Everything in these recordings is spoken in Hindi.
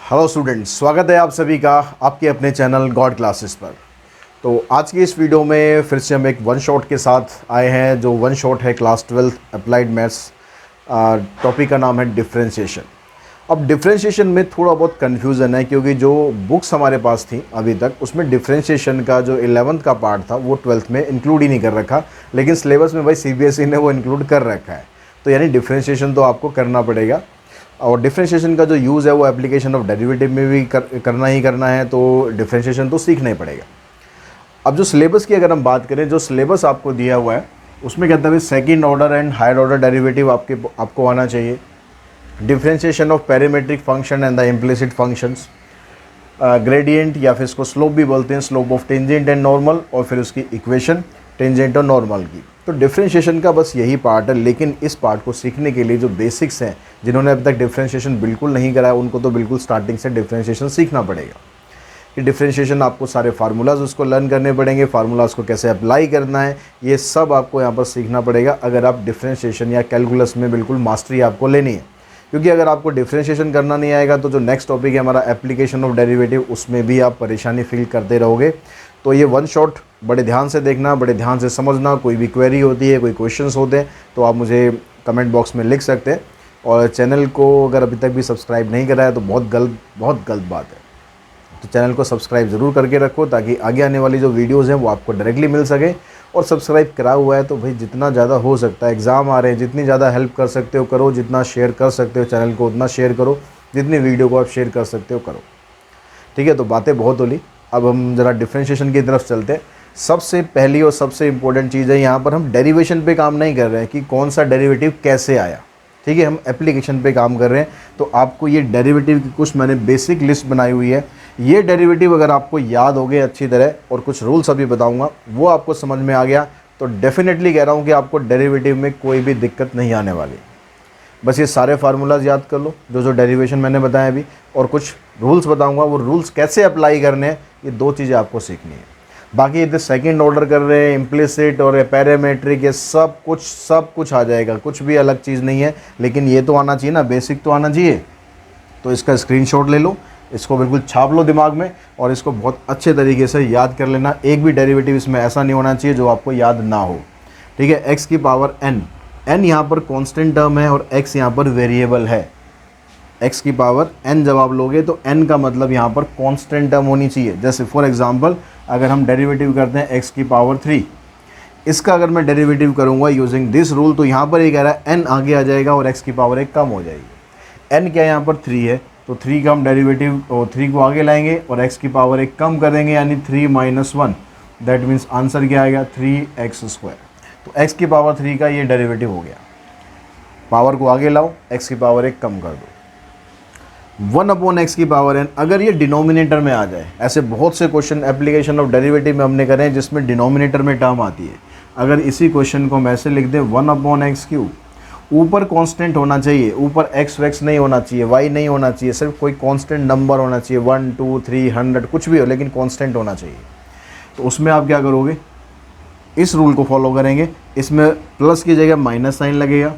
हेलो स्टूडेंट्स, स्वागत है आप सभी का आपके अपने चैनल गॉड क्लासेस पर। तो आज की इस वीडियो में फिर से हम एक वन शॉट के साथ आए हैं। जो वन शॉट है क्लास 12 अप्लाइड मैथ्स, टॉपिक का नाम है डिफरेंशिएशन। अब डिफरेंशिएशन में थोड़ा बहुत कन्फ्यूज़न है क्योंकि जो बुक्स हमारे पास थी अभी तक उसमें डिफरेंशिएशन का जो 11th का पार्ट था वो 12th में इंक्लूड ही नहीं कर रखा, लेकिन सिलेबस में भाई सीबीएसई ने वो इंक्लूड कर रखा है। तो यानी डिफरेंशिएशन तो आपको करना पड़ेगा और डिफरेंशिएशन का जो यूज़ है वो एप्लीकेशन ऑफ डेरिवेटिव में भी करना ही करना है, तो डिफरेंशिएशन तो सीखना ही पड़ेगा। अब जो सिलेबस की अगर हम बात करें, जो सिलेबस आपको दिया हुआ है उसमें कहता है second order and higher order derivative आपको आना चाहिए। Differentiation of parametric function and the implicit functions, gradient या फिर इसको स्लोप भी बोलते हैं, slope of tangent and normal, और फिर उसकी इक्वेशन टेंजेंट और नॉर्मल की। तो डिफरेंशिएशन का बस यही पार्ट है, लेकिन इस पार्ट को सीखने के लिए जो बेसिक्स हैं, जिन्होंने अभी तक डिफरेंशिएशन बिल्कुल नहीं करा है उनको तो बिल्कुल स्टार्टिंग से डिफरेंशिएशन सीखना पड़ेगा। कि डिफरेंशिएशन आपको सारे फार्मूलाज उसको लर्न करने पड़ेंगे, फार्मूलाज को कैसे अप्लाई करना है ये सब आपको यहाँ पर सीखना पड़ेगा अगर आप डिफरेंशिएशन या कैलकुलस में बिल्कुल मास्टरी आपको लेनी है। क्योंकि अगर आपको डिफरेंशिएशन करना नहीं आएगा तो जो नेक्स्ट टॉपिक है हमारा एप्लीकेशन ऑफ डेरिवेटिव, उसमें भी आप परेशानी फील करते रहोगे। तो ये वन शॉट बड़े ध्यान से देखना, बड़े ध्यान से समझना। कोई भी क्वेरी होती है, कोई क्वेश्चंस होते हैं तो आप मुझे कमेंट बॉक्स में लिख सकते हैं। और चैनल को अगर अभी तक भी सब्सक्राइब नहीं करा है तो बहुत गलत बात है। तो चैनल को सब्सक्राइब ज़रूर करके रखो ताकि आगे आने वाली जो वीडियोज़ हैं वो आपको डायरेक्टली मिल सके। और सब्सक्राइब करा हुआ है तो भाई जितना ज़्यादा हो सकता है, एग्ज़ाम आ रहे हैं, जितनी ज़्यादा हेल्प कर सकते हो करो, जितना शेयर कर सकते हो चैनल को उतना शेयर करो, जितनी वीडियो को आप शेयर कर सकते हो करो। ठीक है, तो बातें बहुत होली। अब हम ज़रा डिफरेंशिएशन की तरफ चलते हैं। सबसे पहली और सबसे इम्पोर्टेंट चीज़ है, यहाँ पर हम डेरिवेशन पे काम नहीं कर रहे हैं कि कौन सा डेरिवेटिव कैसे आया। ठीक है, हम एप्लीकेशन पे काम कर रहे हैं। तो आपको ये डेरिवेटिव की कुछ मैंने बेसिक लिस्ट बनाई हुई है। ये डेरिवेटिव अगर आपको याद हो गए अच्छी तरह, और कुछ रूल्स अभी बताऊंगा वो आपको समझ में आ गया, तो डेफिनेटली कह रहा हूँ कि आपको डेरिवेटिव में कोई भी दिक्कत नहीं आने वाली। बस ये सारे फार्मूलाज याद कर लो जो डेरिवेशन मैंने बताया अभी, और कुछ रूल्स बताऊंगा, वो रूल्स कैसे अप्लाई करने हैं, ये दो चीज़ें आपको सीखनी है। बाकी ये सेकंड ऑर्डर कर रहे हैं, इम्प्लिसिट और पैरामीट्रिक, ये सब कुछ आ जाएगा, कुछ भी अलग चीज़ नहीं है। लेकिन ये तो आना चाहिए ना, बेसिक तो आना चाहिए। तो इसका स्क्रीनशॉट ले लो, इसको बिल्कुल छाप लो दिमाग में और इसको बहुत अच्छे तरीके से याद कर लेना। एक भी डेरिवेटिव इसमें ऐसा नहीं होना चाहिए जो आपको याद ना हो। ठीक है, x की पावर n, n यहाँ पर कांस्टेंट टर्म है और x यहाँ पर वेरिएबल है। x की पावर n जब आप लोगे तो n का मतलब यहाँ पर कांस्टेंट टर्म होनी चाहिए। जैसे फॉर एग्जांपल अगर हम डेरिवेटिव करते हैं x की पावर 3, इसका अगर मैं डेरिवेटिव करूँगा यूजिंग दिस रूल तो यहाँ पर ये कह रहा है n आगे आ जाएगा और x की पावर 1 कम हो जाएगी। n क्या यहाँ पर 3 है, तो 3 का हम डेरिवेटिव 3 को आगे लाएंगे और x की पावर 1 कम करेंगे, यानी 3 - 1। दैट मीन्स आंसर क्या आएगा, 3x²। तो x की पावर 3 का ये डेरिवेटिव हो गया। पावर को आगे लाओ, x की पावर 1 कम कर दो, 1/x की पावर n। अगर ये डिनोमिनेटर में आ जाए, ऐसे बहुत से क्वेश्चन एप्लीकेशन ऑफ डेरिवेटिव में हमने करे हैं जिसमें डिनोमिनेटर में टर्म आती है। अगर इसी क्वेश्चन को हम ऐसे लिख दें 1/x³, ऊपर कांस्टेंट होना चाहिए, ऊपर x वैक्स नहीं होना चाहिए, y नहीं होना चाहिए, सिर्फ कोई कांस्टेंट नंबर होना चाहिए, 1 2 3 100 कुछ भी हो, लेकिन कांस्टेंट होना चाहिए। तो उसमें आप क्या करोगे, इस रूल को फॉलो करेंगे। इसमें प्लस की जगह माइनस साइन लगेगा,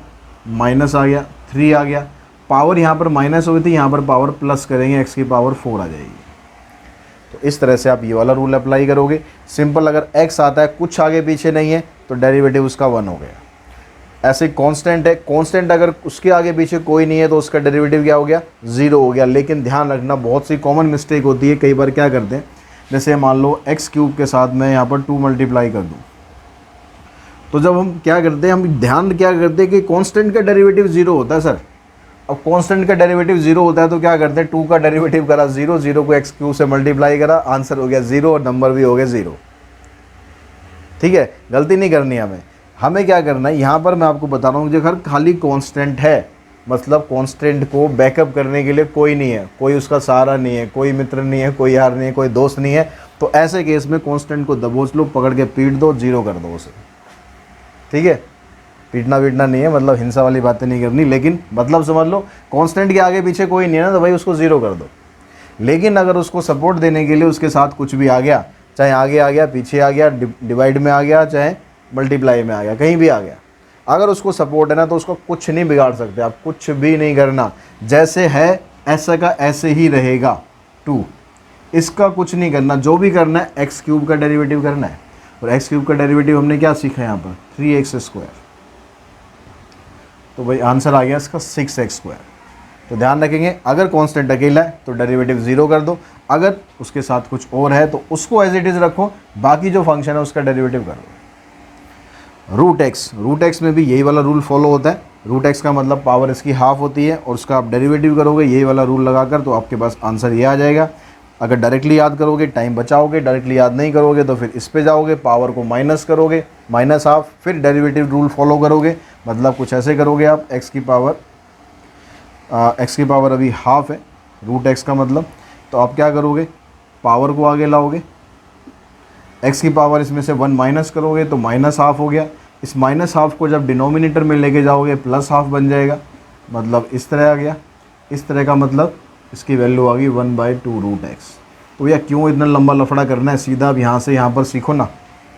माइनस आ गया, 3 आ गया, पावर यहाँ पर माइनस हुई थी, यहाँ पर पावर प्लस करेंगे, x की पावर 4 आ जाएगी। तो इस तरह से आप ये वाला रूल अप्लाई करोगे। सिंपल, अगर x आता है कुछ आगे पीछे नहीं है तो डेरिवेटिव उसका 1 हो गया। ऐसे कांस्टेंट है, कांस्टेंट अगर उसके आगे पीछे कोई नहीं है तो उसका डेरिवेटिव क्या हो गया, 0 हो गया। लेकिन ध्यान रखना, बहुत सी कॉमन मिस्टेक होती है, कई बार क्या करते हैं, जैसे मान लो x³ के साथ मैं यहाँ पर 2 मल्टीप्लाई कर दूँ, तो जब हम क्या करते हैं, हम ध्यान क्या करते हैं कि कांस्टेंट का डेरिवेटिव 0 होता है सर। अब कांस्टेंट का डेरिवेटिव 0 होता है तो क्या करते हैं, 2 का डेरिवेटिव करा 0, 0 को x³ से मल्टीप्लाई करा, आंसर हो गया 0 और नंबर भी हो गया 0। ठीक है, गलती नहीं करनी हमें क्या करना है, यहाँ पर मैं आपको बता रहा हूँ जो खाली कांस्टेंट है, मतलब कांस्टेंट को बैकअप करने के लिए कोई नहीं है, कोई उसका सहारा नहीं है, कोई मित्र नहीं है, कोई यार नहीं है, कोई दोस्त नहीं है, तो ऐसे केस में कांस्टेंट को दबोच लो, पकड़ के पीट दो, 0 कर दो उसे। ठीक है, पीटना नहीं है, मतलब हिंसा वाली बातें नहीं करनी, लेकिन मतलब समझ लो, कांस्टेंट के आगे पीछे कोई नहीं है ना, तो भाई उसको 0 कर दो। लेकिन अगर उसको सपोर्ट देने के लिए उसके साथ कुछ भी आ गया, चाहे आगे आ गया, पीछे आ गया, डिवाइड में आ गया, चाहे मल्टीप्लाई में आ गया, कहीं भी आ गया, अगर उसको सपोर्ट है ना तो उसको कुछ नहीं बिगाड़ सकते आप, कुछ भी नहीं करना। जैसे है ऐसा का ऐसे ही रहेगा 2। इसका कुछ नहीं करना, जो भी करना है एक्स क्यूब का डेरिवेटिव करना है, और एक्स क्यूब का डेरिवेटिव हमने क्या सीखा है यहाँ पर 3x²। तो भाई आंसर आ गया इसका 6x²। तो ध्यान रखेंगे अगर कांस्टेंट अकेला है तो डेरिवेटिव 0 कर दो, अगर उसके साथ कुछ और है तो उसको एज इट इज़ रखो, बाकी जो फंक्शन है उसका डेरिवेटिव कर दो। रूट एक्स में भी यही वाला रूल फॉलो होता है। रूट एक्स का मतलब पावर इसकी हाफ होती है और उसका आप डेरिवेटिव करोगे यही वाला रूल लगाकर, तो आपके पास आंसर ये आ जाएगा। अगर डायरेक्टली याद करोगे टाइम बचाओगे, डायरेक्टली याद नहीं करोगे तो फिर इस पे जाओगे, पावर को माइनस करोगे, माइनस हाफ, फिर डेरिवेटिव रूल फॉलो करोगे। मतलब कुछ ऐसे करोगे आप, एक्स की पावर अभी हाफ है रूट एक्स का मतलब, तो आप क्या करोगे, पावर को आगे लाओगे, एक्स की पावर इसमें से 1 माइनस करोगे तो माइनस हाफ हो गया। इस माइनस हाफ को जब डिनोमिनेटर में लेके जाओगे प्लस हाफ बन जाएगा, मतलब इस तरह आ गया। इस तरह का मतलब इसकी वैल्यू आ गई 1/2 रूट एक्स। तो भैया क्यों इतना लंबा लफड़ा करना है, सीधा अब यहाँ से यहाँ पर सीखो ना,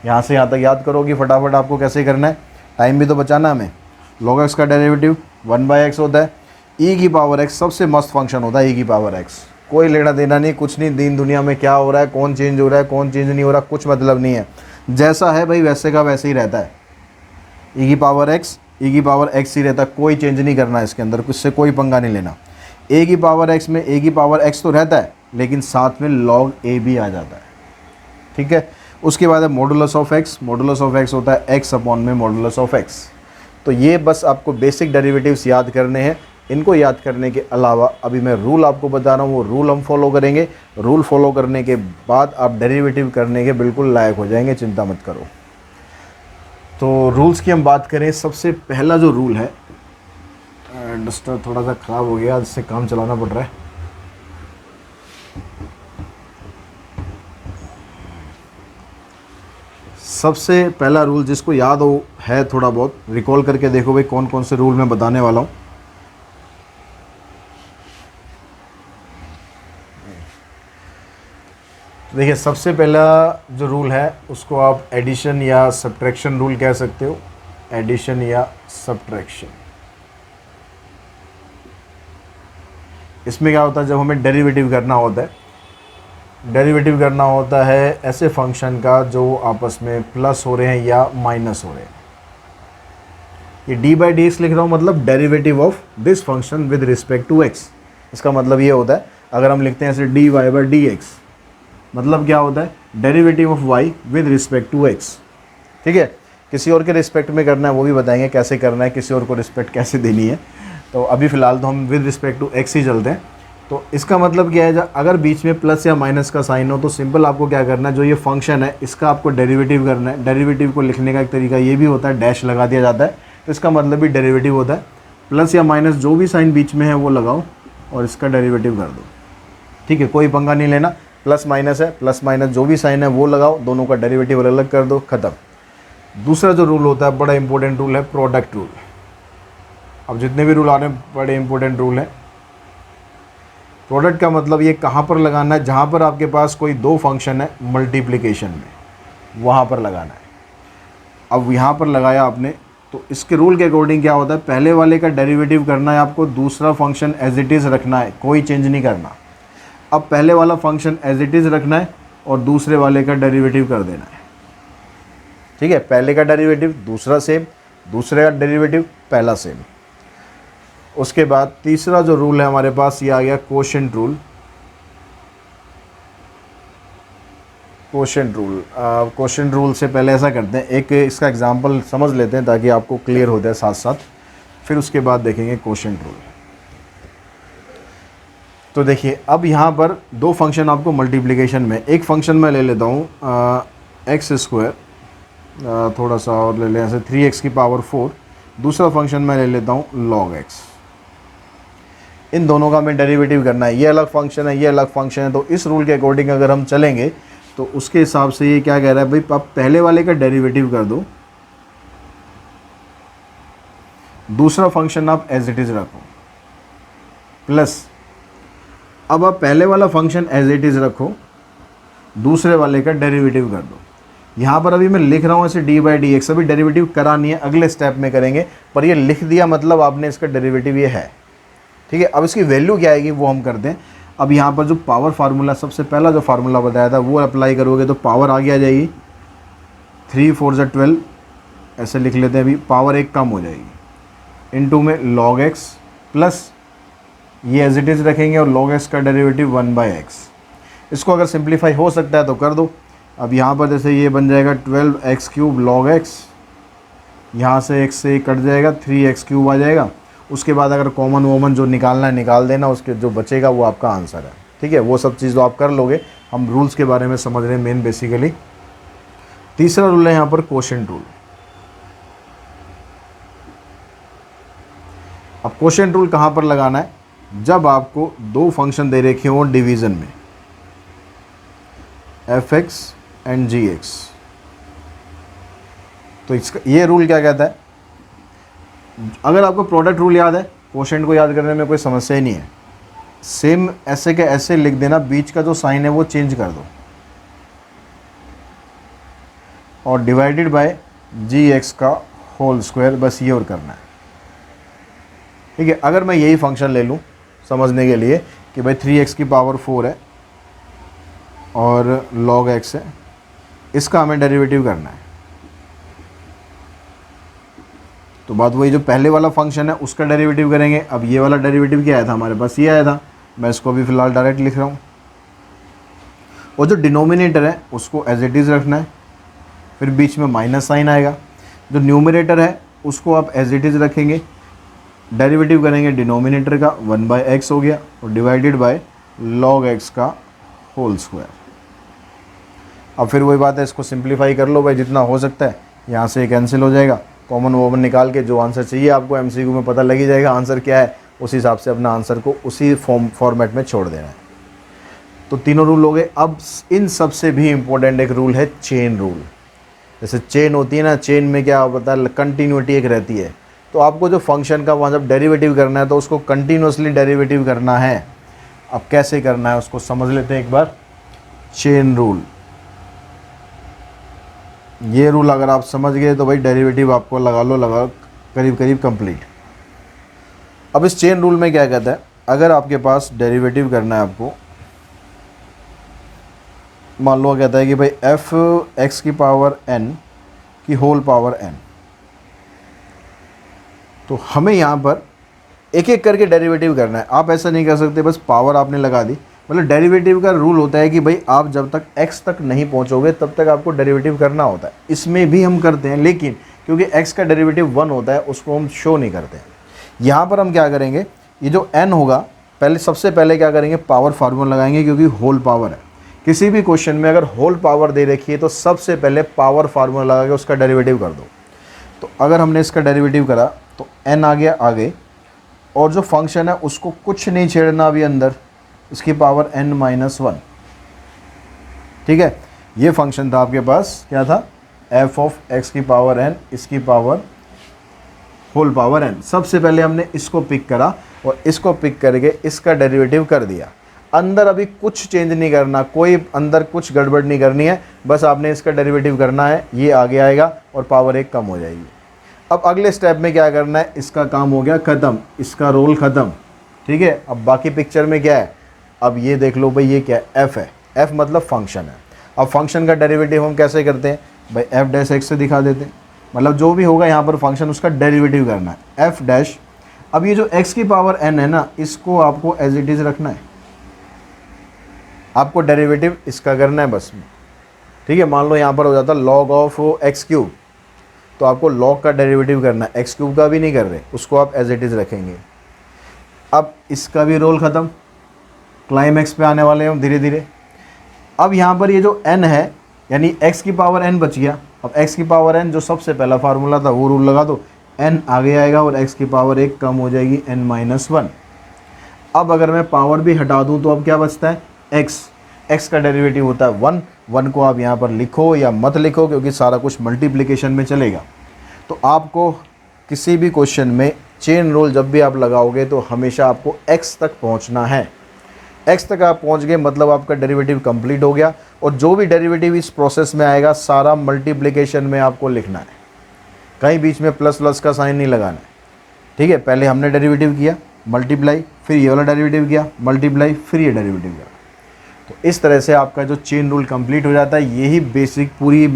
यहाँ से यहाँ तक याद करोगे फटाफट आपको कैसे करना है, टाइम भी तो बचाना हमें। log x का डेरिवेटिव 1/x होता है। e की पावर x सबसे मस्त फंक्शन होता है, e की पावर x कोई लेना देना नहीं, कुछ नहीं, दीन दुनिया में क्या हो रहा है, कौन चेंज हो रहा है, कौन चेंज नहीं हो रहा, कुछ मतलब नहीं है, जैसा है भाई वैसे का वैसे ही रहता है। e की पावर x ही रहता है, कोई चेंज नहीं करना है इसके अंदर, इससे कोई पंगा नहीं लेना। a की पावर x में a की पावर x तो रहता है लेकिन साथ में log a भी आ जाता है, ठीक है। उसके बाद है मॉडुलस ऑफ x होता है x अपॉन में मॉडुलस ऑफ x। तो ये बस आपको बेसिक डेरिवेटिव्स याद करने हैं। इनको याद करने के अलावा अभी मैं रूल आपको बता रहा हूँ, वो रूल हम फॉलो करेंगे। रूल फॉलो करने के बाद आप डेरिवेटिव करने के बिल्कुल लायक हो जाएंगे, चिंता मत करो। तो रूल्स की हम बात करें, सबसे पहला जो रूल है, डस्टर थोड़ा सा ख़राब हो गया, इससे काम चलाना पड़ रहा है। सबसे पहला रूल जिसको याद हो है, थोड़ा बहुत रिकॉल करके देखो भाई कौन कौन से रूल मैं बताने वाला हूँ। देखिए सबसे पहला जो रूल है उसको आप एडिशन या सब्ट्रैक्शन रूल कह सकते हो, एडिशन या सब्ट्रैक्शन। इसमें क्या होता है, जब हमें डेरिवेटिव करना होता है ऐसे फंक्शन का जो आपस में प्लस हो रहे हैं या माइनस हो रहे हैं। ये d/dx लिख रहा हूँ, मतलब derivative of this function with respect to x। इसका मतलब ये होता है, अगर हम लिखते हैं ऐसे dy/dx, मतलब क्या होता है, derivative of y with respect to x, ठीक है। किसी और के रिस्पेक्ट में करना है वो भी बताएंगे कैसे करना है, किसी और को रिस्पेक्ट कैसे देनी है। तो अभी फ़िलहाल तो हम विद रिस्पेक्ट टू x ही चलते हैं। तो इसका मतलब क्या है, अगर बीच में प्लस या माइनस का साइन हो तो सिंपल आपको क्या करना है, जो ये फंक्शन है इसका आपको डेरिवेटिव करना है। डेरिवेटिव को लिखने का एक तरीका ये भी होता है, डैश लगा दिया जाता है, तो इसका मतलब भी डेरिवेटिव होता है। प्लस या माइनस जो भी साइन बीच में है वो लगाओ और इसका डेरिवेटिव कर दो, ठीक है, कोई पंगा नहीं लेना। प्लस माइनस है, प्लस माइनस जो भी साइन है वो लगाओ, दोनों का डेरिवेटिव अलग अलग कर दो, ख़त्म। दूसरा जो रूल होता है, बड़ा इंपॉर्टेंट रूल है, प्रोडक्ट रूल। अब जितने भी रूल आ रहे हैं बड़े इंपॉर्टेंट रूल है। प्रोडक्ट का मतलब ये कहाँ पर लगाना है, जहाँ पर आपके पास कोई दो फंक्शन है मल्टीप्लिकेशन में, वहाँ पर लगाना है। अब यहाँ पर लगाया आपने, तो इसके रूल के अकॉर्डिंग क्या होता है, पहले वाले का डेरिवेटिव करना है आपको, दूसरा फंक्शन एज इट इज़ रखना है, कोई चेंज नहीं करना। अब पहले वाला फंक्शन एज इट इज़ रखना है और दूसरे वाले का डेरिवेटिव कर देना है, ठीक है। पहले का डेरिवेटिव दूसरा सेम, दूसरे का डेरिवेटिव पहला सेम। उसके बाद तीसरा जो रूल है हमारे पास, ये आ गया कोशेंट रूल। कोशेंट रूल से पहले ऐसा करते हैं, एक इसका एग्जांपल समझ लेते हैं ताकि आपको क्लियर हो जाए साथ साथ, फिर उसके बाद देखेंगे कोशेंट रूल। तो देखिए अब यहाँ पर दो फंक्शन आपको मल्टीप्लिकेशन में, एक फंक्शन मैं ले लेता हूँ x², थोड़ा सा और ले लें ऐसे 3x की पावर 4, दूसरा फंक्शन मैं ले लेता हूँ log x। इन दोनों का हमें डेरिवेटिव करना है, ये अलग फंक्शन है, ये अलग फंक्शन है। तो इस रूल के अकॉर्डिंग अगर हम चलेंगे तो उसके हिसाब से ये क्या कह रहा है भाई, आप पहले वाले का डेरिवेटिव कर दो, दूसरा फंक्शन आप एज इट इज़ रखो, प्लस अब आप पहले वाला फंक्शन एज इट इज़ रखो, दूसरे वाले का डेरिवेटिव कर दो। यहाँ पर अभी मैं लिख रहा हूँ ऐसे d/dx, अभी डेरिवेटिव करानी है, अगले स्टेप में करेंगे, पर ये लिख दिया मतलब आपने इसका डेरिवेटिव ये है। ठीक है, अब इसकी वैल्यू क्या आएगी वो हम करते हैं। अब यहाँ पर जो पावर फार्मूला, सबसे पहला जो फार्मूला बताया था वो अप्लाई करोगे तो पावर आगे आ जाएगी 3 4 ज़ा 12, ऐसे लिख लेते हैं। अभी पावर एक कम हो जाएगी, इनटू में log x प्लस ये एज इट इज़ रखेंगे और log x का डेरिवेटिव 1/x। इसको अगर सिंप्लीफाई हो सकता है तो कर दो। अब यहाँ पर जैसे ये बन जाएगा 12x³ log x, यहाँ से x से कट जाएगा 3x³ आ जाएगा। उसके बाद अगर कॉमन वॉमन जो निकालना है निकाल देना, उसके जो बचेगा वो आपका आंसर है। ठीक है, वो सब चीज़ तो आप कर लोगे, हम रूल्स के बारे में समझ रहे हैं मेन बेसिकली। तीसरा रूल है यहाँ पर क्वोशिएंट रूल। अब क्वोशिएंट रूल कहाँ पर लगाना है? जब आपको दो फंक्शन दे रखे हो डिवीज़न में, f(x) एंड g(x), तो इसका ये रूल क्या कहता है? अगर आपको प्रोडक्ट रूल याद है, क्वोशिएंट को याद करने में कोई समस्या ही नहीं है। सेम ऐसे के ऐसे लिख देना, बीच का जो साइन है वो चेंज कर दो और डिवाइडेड बाय gx का होल स्क्वायर, बस ये और करना है। ठीक है, अगर मैं यही फंक्शन ले लूँ समझने के लिए कि भाई 3x की पावर 4 है और log x है, इसका हमें डेरिवेटिव करना है। तो बात वही, जो पहले वाला फंक्शन है उसका डेरिवेटिव करेंगे। अब ये वाला डेरिवेटिव क्या आया था हमारे पास? ये आया था, मैं इसको भी फ़िलहाल डायरेक्ट लिख रहा हूँ। और जो डिनोमिनेटर है उसको एज इट इज़ रखना है, फिर बीच में माइनस साइन आएगा। जो न्यूमरेटर है उसको आप एज इट इज़ रखेंगे, डेरिवेटिव करेंगे डिनोमिनेटर का 1/x हो गया और डिवाइडेड बाय log x का होल स्क्वायर। अब फिर वही बात है, इसको सिंप्लीफाई कर लो भाई जितना हो सकता है, यहाँ से कैंसिल हो जाएगा। कॉमन वॉमन निकाल के जो आंसर चाहिए आपको एमसीक्यू में पता लग ही जाएगा आंसर क्या है, उस हिसाब से अपना आंसर को उसी फॉर्मेट में छोड़ देना है। तो तीनों रूल हो गए। अब इन सब से भी इम्पोर्टेंट एक रूल है चेन रूल। जैसे चेन होती है ना, चेन में क्या होता है, कंटिन्यूटी एक रहती है। तो आपको जो फंक्शन का वहाँ जब डेरिवेटिव करना है तो उसको कंटिन्यूसली डेरिवेटिव करना है। अब कैसे करना है उसको समझ लेते हैं एक बार। चेन रूल, ये रूल अगर आप समझ गए तो भाई डेरिवेटिव आपको लगा करीब करीब कंप्लीट। अब इस चेन रूल में क्या कहता है, अगर आपके पास डेरिवेटिव करना है आपको, मान लो कहता है कि भाई f(x) की पावर n की होल पावर n, तो हमें यहाँ पर एक एक करके डेरिवेटिव करना है। आप ऐसा नहीं कर सकते बस पावर आपने लगा दी। मतलब डेरिवेटिव का रूल होता है कि भाई आप जब तक x तक नहीं पहुँचोगे तब तक आपको डेरिवेटिव करना होता है। इसमें भी हम करते हैं, लेकिन क्योंकि x का डेरिवेटिव 1 होता है उसको हम शो नहीं करते हैं। यहाँ पर हम क्या करेंगे, ये जो n होगा सबसे पहले क्या करेंगे, पावर फार्मूला लगाएंगे, क्योंकि होल पावर है। किसी भी क्वेश्चन में अगर होल पावर दे रखी है तो सबसे पहले पावर फार्मूला लगा के उसका डेरिवेटिव कर दो। तो अगर हमने इसका डेरिवेटिव करा तो n आ गया आगे, और जो फंक्शन है उसको कुछ नहीं छेड़ना अभी अंदर, इसकी पावर n-1। ठीक है, ये फंक्शन था आपके पास, क्या था, f(x) की पावर n, इसकी पावर होल पावर n। सबसे पहले हमने इसको पिक करा और इसको पिक करके इसका डेरिवेटिव कर दिया। अंदर अभी कुछ चेंज नहीं करना, कोई अंदर कुछ गड़बड़ नहीं करनी है, बस आपने इसका डेरिवेटिव करना है। ये आगे आएगा और पावर 1 कम हो जाएगी। अब अगले स्टेप में क्या करना है, इसका काम हो गया ख़त्म, इसका रोल ख़त्म। ठीक है, अब बाकी पिक्चर में क्या है, अब ये देख लो भाई, ये क्या है, f है। f मतलब फंक्शन है। अब फंक्शन का डेरिवेटिव हम कैसे करते हैं भाई, f'(x) से दिखा देते हैं। मतलब जो भी होगा यहाँ पर फंक्शन, उसका डेरिवेटिव करना है f'। अब ये जो x की पावर n है ना, इसको आपको एज इट इज़ रखना है, आपको डेरिवेटिव इसका करना है बस। ठीक है, मान लो यहाँ पर हो जाता log ऑफ x³, तो आपको log का डेरिवेटिव करना है, x³ का भी नहीं कर रहे, उसको आप एज इट इज़ रखेंगे। अब इसका भी रोल ख़त्म, क्लाइमैक्स पे आने वाले हैं हम धीरे धीरे। अब यहाँ पर ये जो n है, यानी x की पावर n बच गया। अब x की पावर n जो सबसे पहला फार्मूला था वो रूल लगा दो, n आगे आएगा और x की पावर 1 कम हो जाएगी, n-1। अब अगर मैं पावर भी हटा दूँ तो अब क्या बचता है, x का डेरिवेटिव होता है 1 को आप यहाँ पर लिखो या मत लिखो, क्योंकि सारा कुछ मल्टीप्लिकेशन में चलेगा। तो आपको किसी भी क्वेश्चन में चेन रूल जब भी आप लगाओगे तो हमेशा आपको x तक पहुँचना है। x तक आप पहुँच गए मतलब आपका डेरिवेटिव कंप्लीट हो गया, और जो भी डेरिवेटिव इस प्रोसेस में आएगा सारा मल्टीप्लिकेशन में आपको लिखना है, कहीं बीच में प्लस का साइन नहीं लगाना है। ठीक है, पहले हमने डेरिवेटिव किया मल्टीप्लाई, फिर ये वाला डेरिवेटिव किया, मल्टीप्लाई, फिर ये डेरिवेटिव किया। तो इस तरह से आपका जो चेन रूल कंप्लीट हो जाता है। यही बेसिक पूरी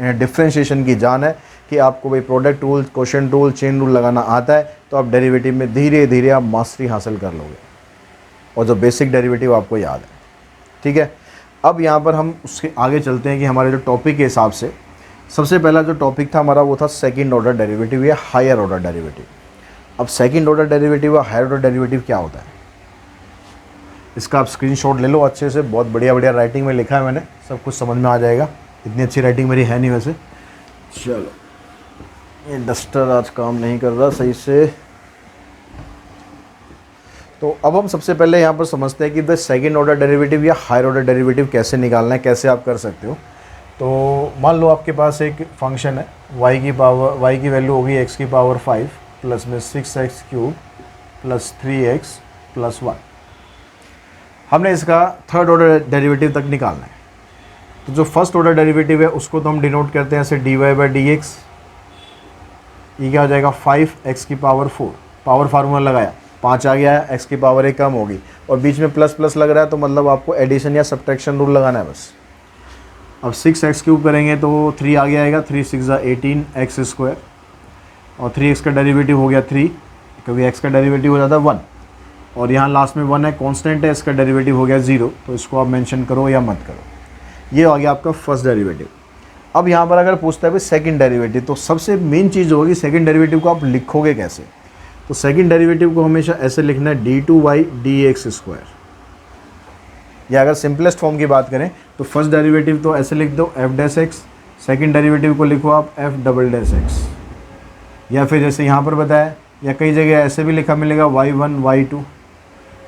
डिफ्रेंशिएशन की जान है कि आपको भाई product rule, quotient rule, chain rule लगाना आता है तो आप डेरिवेटिव में धीरे धीरे आप मास्टरी हासिल कर लोगे और जो बेसिक डेरिवेटिव आपको याद है। ठीक है, अब यहाँ पर हम उसके आगे चलते हैं कि हमारे जो टॉपिक के हिसाब से सबसे पहला जो टॉपिक था हमारा वो था सेकंड ऑर्डर डेरिवेटिव या हायर ऑर्डर डेरिवेटिव। अब सेकंड ऑर्डर डेरिवेटिव और हायर ऑर्डर डेरिवेटिव क्या होता है, इसका आप स्क्रीनशॉट ले लो अच्छे से। बहुत बढ़िया बढ़िया राइटिंग में लिखा है मैंने, सब कुछ समझ में आ जाएगा। इतनी अच्छी राइटिंग मेरी है नहीं वैसे। चलो, ये डस्टर आज काम नहीं कर रहा सही से। तो अब हम सबसे पहले यहाँ पर समझते हैं कि द सेकंड ऑर्डर डेरिवेटिव या हायर ऑर्डर डेरिवेटिव कैसे निकालना है, कैसे आप कर सकते हो। तो मान लो आपके पास एक फंक्शन है, y की वैल्यू होगी x की पावर 5 प्लस में 6x cube plus 3x plus 1। हमने इसका थर्ड ऑर्डर डेरिवेटिव तक निकालना है। तो जो फर्स्ट ऑर्डर डेरिवेटिव है उसको तो हम डिनोट करते हैं ऐसे dy/dx। ये क्या हो जाएगा, 5x की पावर 4, पावर फार्मूला लगाया, 5 आ गया है, x की पावर 1 कम होगी और बीच में प्लस प्लस लग रहा है तो मतलब आपको एडिशन या सब्ट्रैक्शन रूल लगाना है बस। अब 6x क्यूब करेंगे तो 3 आगे आएगा, 3 6 18x स्क्वायर और 3x का डेरिवेटिव हो गया 3, कभी x का डेरिवेटिव हो जाता है 1 और यहाँ लास्ट में 1 है, कांस्टेंट है, इसका डेरिवेटिव हो गया 0। तो इसको आप मेंशन करो या मत करो। ये आ गया आपका फर्स्ट डेरिवेटिव। अब यहाँ पर अगर पूछता है भाई सेकंड डेरिवेटिव, तो सबसे मेन चीज़ होगी सेकंड डेरिवेटिव को आप लिखोगे कैसे। तो सेकंड डेरिवेटिव को हमेशा ऐसे लिखना है d2y dx स्क्वायर, या अगर सिंपलेस्ट फॉर्म की बात करें तो फर्स्ट डेरिवेटिव तो ऐसे लिख दो f dash x, second derivative को लिखो आप f डबल डैश x, या फिर जैसे यहाँ पर बताया या कई जगह ऐसे भी लिखा मिलेगा y1 y2,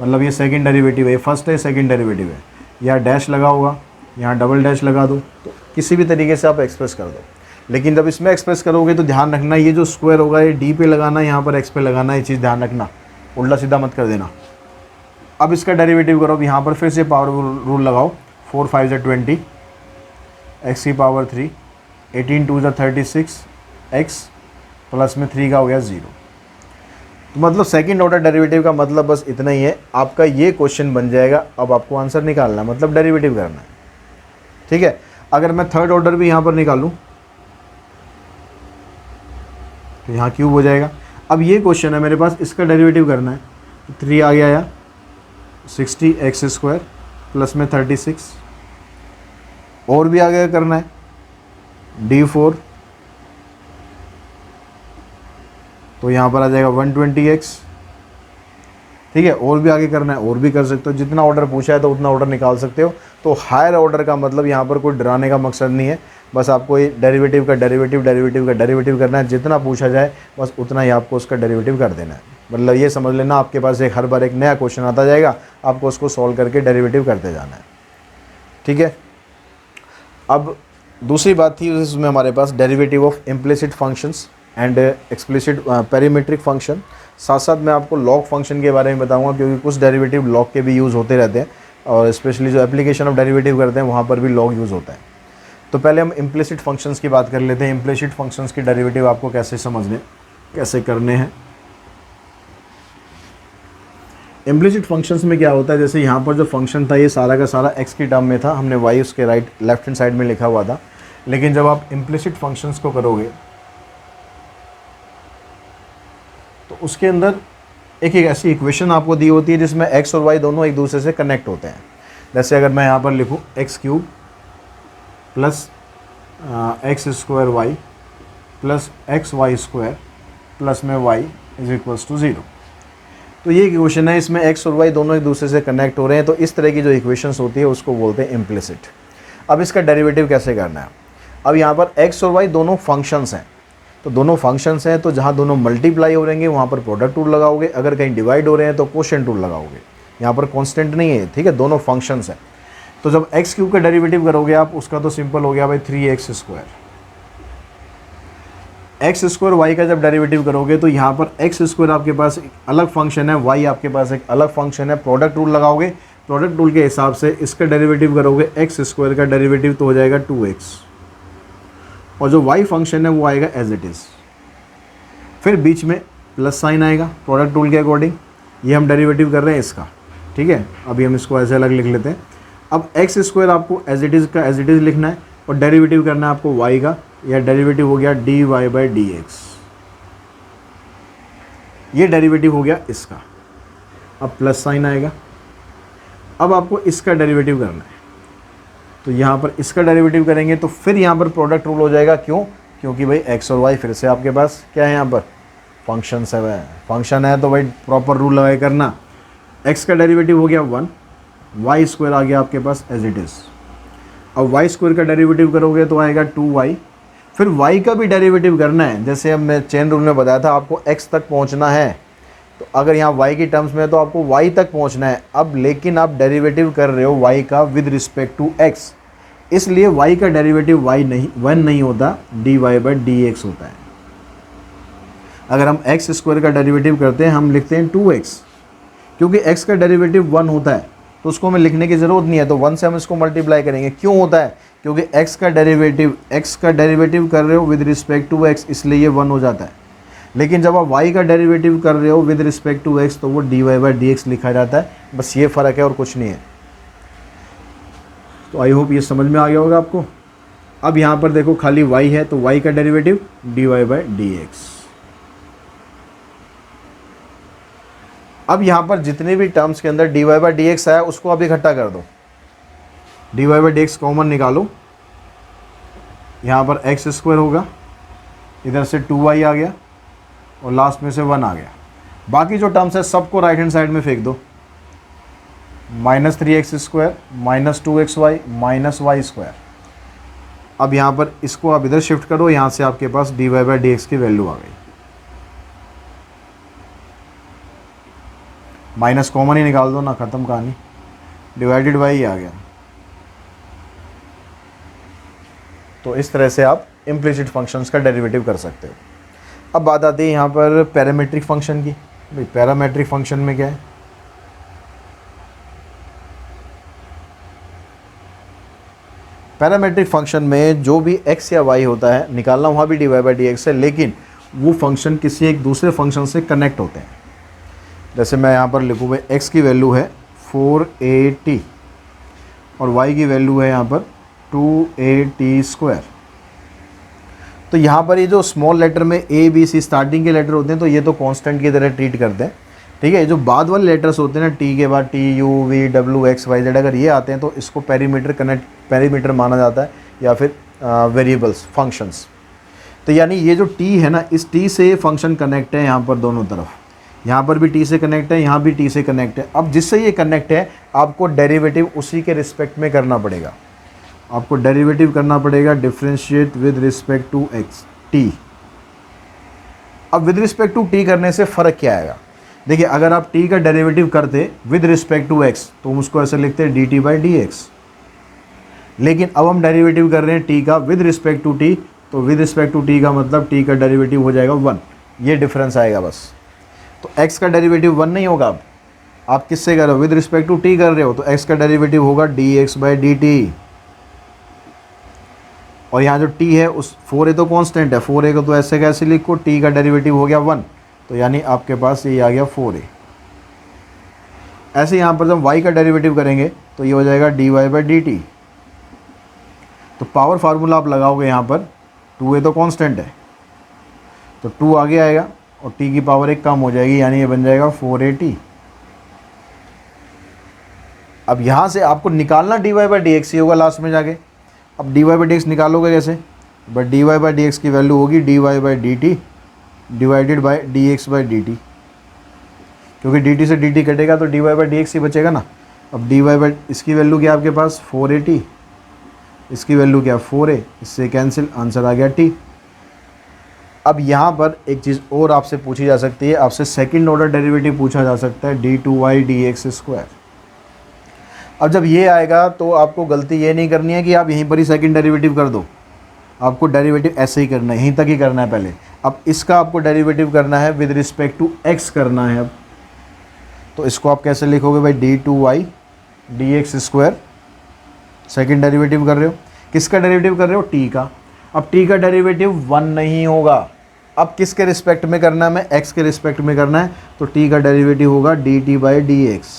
मतलब ये सेकंड डेरिवेटिव है, फर्स्ट है सेकंड डेरिवेटिव है, या डैश लगा होगा, यहाँ डबल डैश लगा दो, तो किसी भी तरीके से आप एक्सप्रेस कर दो। लेकिन जब इसमें एक्सप्रेस करोगे तो ध्यान रखना ये जो स्क्वायर होगा ये डी पे लगाना, यहाँ पर एक्स पे लगाना, ये चीज़ ध्यान रखना, उल्टा सीधा मत कर देना। अब इसका डेरिवेटिव करो, अब यहाँ पर फिर से पावर रूल लगाओ, 4 5 20, एक्स की पावर 3, 18 2 36, एक्स प्लस में 3 का हो गया 0। तो मतलब सेकंड ऑर्डर डेरिवेटिव का मतलब बस इतना ही है। आपका ये क्वेश्चन बन जाएगा, अब आपको आंसर निकालना है, मतलब डेरिवेटिव करना है। ठीक है, अगर मैं थर्ड ऑर्डर भी यहाँ पर निकालूँ तो यहाँ क्यूब हो जाएगा। अब ये क्वेश्चन है मेरे पास, इसका डेरिवेटिव करना है, 3 आ गया या 60 एक्स स्क्वायर प्लस में 36, और भी आगे करना है d4, तो यहाँ पर आ जाएगा 120x। ठीक है, और भी आगे करना है, और भी कर सकते हो, जितना ऑर्डर पूछा है तो उतना ऑर्डर निकाल सकते हो। तो हायर ऑर्डर का मतलब यहाँ पर कोई डराने का मकसद नहीं है, बस आपको ये डेरिवेटिव का डेरिवेटिव करना है, जितना पूछा जाए बस उतना ही आपको उसका डेरिवेटिव कर देना है। मतलब ये समझ लेना आपके पास एक हर बार एक नया क्वेश्चन आता जाएगा, आपको उसको सॉल्व करके डेरिवेटिव करते जाना है। ठीक है, अब दूसरी बात थी उसमें हमारे पास derivative of implicit functions and explicit parametric function. साथ साथ मैं आपको लॉग फंक्शन के बारे में बताऊंगा, क्योंकि कुछ डेरिवेटिव लॉग के भी यूज़ होते रहते हैं और स्पेशली जो एप्लीकेशन ऑफ डेरिवेटिव करते हैं वहाँ पर भी लॉग यूज़ होता है। तो पहले हम इम्प्लिसिट फंक्शंस की बात कर लेते हैं। इम्प्लिसिट फंक्शंस की डेरिवेटिव आपको कैसे समझने, कैसे करने हैं। इम्प्लिसिट फंक्शंस में क्या होता है, जैसे यहाँ पर जो फंक्शन था ये सारा का सारा x की टर्म में था, हमने y उसके राइट लेफ्ट हैंड साइड में लिखा हुआ था। लेकिन जब आप इम्प्लिसिट फंक्शंस को करोगे तो उसके अंदर एक ऐसी इक्वेशन आपको दी होती है जिसमें x और y दोनों एक दूसरे से कनेक्ट होते हैं। जैसे अगर मैं यहाँ पर लिखूँ x cube plus x square y plus x y square plus में y इज इक्वल्स टू 0, तो ये इक्वेशन है, इसमें x और y दोनों एक दूसरे से कनेक्ट हो रहे हैं। तो इस तरह की जो इक्वेशंस होती है उसको बोलते हैं इम्प्लिसिट। अब इसका डेरिवेटिव कैसे करना है। अब यहाँ पर x और y दोनों फंक्शंस हैं, तो दोनों फंक्शंस हैं तो जहाँ दोनों मल्टीप्लाई हो रहेंगे वहाँ पर प्रोडक्ट रूल लगाओगे, अगर कहीं डिवाइड हो रहे हैं तो क्वोशिएंट रूल लगाओगे। यहाँ पर कांस्टेंट नहीं है, ठीक है, दोनों फंक्शंस हैं। तो जब एक्स क्यूब का डेरिवेटिव करोगे आप, उसका तो सिंपल हो गया भाई 3x square. X square Y का जब डेरिवेटिव करोगे तो यहाँ पर एक्स स्क्वायर आपके पास एक अलग फंक्शन है, वाई आपके पास एक अलग फंक्शन है। प्रोडक्ट रूल लगाओगे, प्रोडक्ट रूल के हिसाब से इसका डेरिवेटिव करोगे, एक्स स्क्वायर का डेरिवेटिव तो हो जाएगा 2x, और जो y फंक्शन है वो आएगा एज इट इज़। फिर बीच में प्लस साइन आएगा प्रोडक्ट रूल के अकॉर्डिंग, ये हम डेरिवेटिव कर रहे हैं इसका, ठीक है। अभी हम इसको ऐसे अलग लिख लेते हैं। अब एक्स स्क्वायर आपको एज इट इज़ का एज इट इज़ लिखना है और डेरिवेटिव करना है आपको वाई का, या डेरिवेटिव हो गया d y by d x, ये डेरिवेटिव हो गया इसका। अब प्लस साइन आएगा। अब आपको इसका डेरिवेटिव करना है, तो यहाँ पर इसका डेरिवेटिव करेंगे तो फिर यहाँ पर प्रोडक्ट रूल हो जाएगा। क्यों? क्योंकि भाई एक्स और वाई फिर से आपके पास क्या है, यहाँ पर फंक्शन है, फंक्शन है तो भाई प्रॉपर रूल लगाए करना। एक्स का डेरिवेटिव हो गया 1, वाई स्क्वायर आ गया आपके पास एज इट इज़। अब वाई स्क्वायर का डेरिवेटिव करोगे तो आएगा 2y, फिर y का भी डेरिवेटिव करना है। जैसे अब मैं चेन रूल में बताया था आपको x तक पहुंचना है, तो अगर यहाँ y की टर्म्स में है तो आपको y तक पहुंचना है। अब लेकिन आप डेरिवेटिव कर रहे हो y का विद रिस्पेक्ट टू x, इसलिए y का डेरिवेटिव y नहीं 1 नहीं होता, dy बाई dx होता है। अगर हम x स्क्वायर का डेरिवेटिव करते हैं हम लिखते हैं 2x, क्योंकि x का डेरिवेटिव 1 होता है तो उसको हमें लिखने की ज़रूरत नहीं है, तो 1 से हम इसको मल्टीप्लाई करेंगे। क्यों होता है? क्योंकि x का डेरिवेटिव कर रहे हो विद रिस्पेक्ट टू x, इसलिए ये 1 हो जाता है। लेकिन जब आप y का डेरिवेटिव कर रहे हो विद रिस्पेक्ट टू x तो वो dy बाई dx लिखा जाता है। बस ये फ़र्क है और कुछ नहीं है। तो आई होप ये समझ में आ गया होगा आपको। अब यहाँ पर देखो खाली y है तो y का डेरिवेटिव dy बाई dx। अब यहाँ पर जितने भी टर्म्स के अंदर dy बाई dx आया उसको आप इकट्ठा कर दो, dy बाई dx कॉमन निकालो। यहाँ पर एक्स स्क्वायर होगा, इधर से 2y आ गया और लास्ट में से 1 आ गया। बाकी जो टर्म्स है सबको राइट हैंड साइड में फेंक दो। -3x² -2xy -y square. अब यहाँ पर इसको आप इधर शिफ्ट करो, यहाँ से आपके पास dy बाई dx की वैल्यू आ गई। माइनस कॉमन ही निकाल दो ना, ख़त्म कहानी, डिवाइडेड बाई आ गया। तो इस तरह से आप इम्प्लिसिट फंक्शंस का डेरिवेटिव कर सकते हो। अब बात आती है यहाँ पर पैरामीट्रिक फंक्शन की। भाई पैरामीट्रिक फंक्शन में क्या है? पैरामीट्रिक फंक्शन में जो भी x या y होता है निकालना वहाँ भी dy बाई dx है, लेकिन वो फंक्शन किसी एक दूसरे फंक्शन से कनेक्ट होते हैं। जैसे मैं यहाँ पर लिखूँ भाई x की वैल्यू है 4at और y की वैल्यू है यहाँ पर 2at²। तो यहाँ पर ये जो स्मॉल लेटर में a b c स्टार्टिंग के लेटर होते हैं तो ये तो कांस्टेंट की तरह ट्रीट करते हैं, ठीक है। जो बाद वाले लेटर्स होते हैं ना, t के बाद t u v w x y z, अगर ये आते हैं तो इसको पैरामीटर माना जाता है या फिर वेरिएबल्स फंक्शंस। तो यानी ये जो t है ना, इस t से फंक्शन कनेक्ट है यहाँ पर दोनों तरफ, यहाँ पर भी t से कनेक्ट है, यहाँ भी t से कनेक्ट है। अब जिससे ये कनेक्ट है आपको डेरिवेटिव उसी के रिस्पेक्ट में करना पड़ेगा। आपको डेरिवेटिव करना पड़ेगा differentiate with respect to x t। अब विद रिस्पेक्ट टू t करने से फ़र्क क्या आएगा? देखिए, अगर आप t का डेरिवेटिव करते विद रिस्पेक्ट टू x तो हम उसको ऐसे लिखते हैं dt बाई dx। लेकिन अब हम डेरिवेटिव कर रहे हैं t का विद रिस्पेक्ट टू t, तो विद रिस्पेक्ट टू t का मतलब t का डेरिवेटिव हो जाएगा 1। ये डिफरेंस आएगा बस। तो x का डेरिवेटिव 1 नहीं होगा। अब आप किससे कर रहे हो? विद रिस्पेक्ट टू t कर रहे हो, तो x का डेरिवेटिव होगा dx बाई dt। और यहाँ जो t है उस 4a तो कांस्टेंट है, 4a को तो ऐसे कैसे लिखो, t का डेरिवेटिव हो गया 1, तो यानी आपके पास ये आ गया 4a। ऐसे यहाँ पर जब y का डेरिवेटिव करेंगे तो ये हो जाएगा dy बाई dt। तो पावर फार्मूला आप लगाओगे यहाँ पर, 2a तो कांस्टेंट है तो 2 आगे आएगा और t की पावर 1 कम हो जाएगी, यानी ये बन जाएगा 4at। अब यहाँ से आपको निकालना dy बाई dx ही होगा लास्ट में जाके। अब dy बाई dx निकालोगे कैसे? बट dy बाई dx की वैल्यू होगी dy by dt divided by dx by dt, क्योंकि dt से dt कटेगा तो dy बाई dx ही बचेगा ना। अब dy बाई इसकी वैल्यू क्या आपके पास 4at, इसकी वैल्यू क्या 4a, इससे कैंसिल, आंसर आ गया t। अब यहाँ पर एक चीज़ और आपसे पूछी जा सकती है, आपसे सेकंड ऑर्डर डेरिवेटिव पूछा जा सकता है d2y dx²। अब जब ये आएगा तो आपको गलती ये नहीं करनी है कि आप यहीं पर ही सेकंड डेरिवेटिव कर दो। आपको डेरिवेटिव ऐसे ही करना है, यहीं तक ही करना है पहले। अब इसका आपको डेरिवेटिव करना है विद रिस्पेक्ट टू x करना है। अब तो इसको आप कैसे लिखोगे भाई? d2y dx²। सेकंड डेरिवेटिव कर रहे हो, किसका डेरिवेटिव कर रहे हो? t का। अब t का डेरिवेटिव 1 नहीं होगा, अब किसके रिस्पेक्ट में करना है, हमें x के रिस्पेक्ट में करना है, तो t का डेरिवेटिव होगा dt बाई डी एक्स।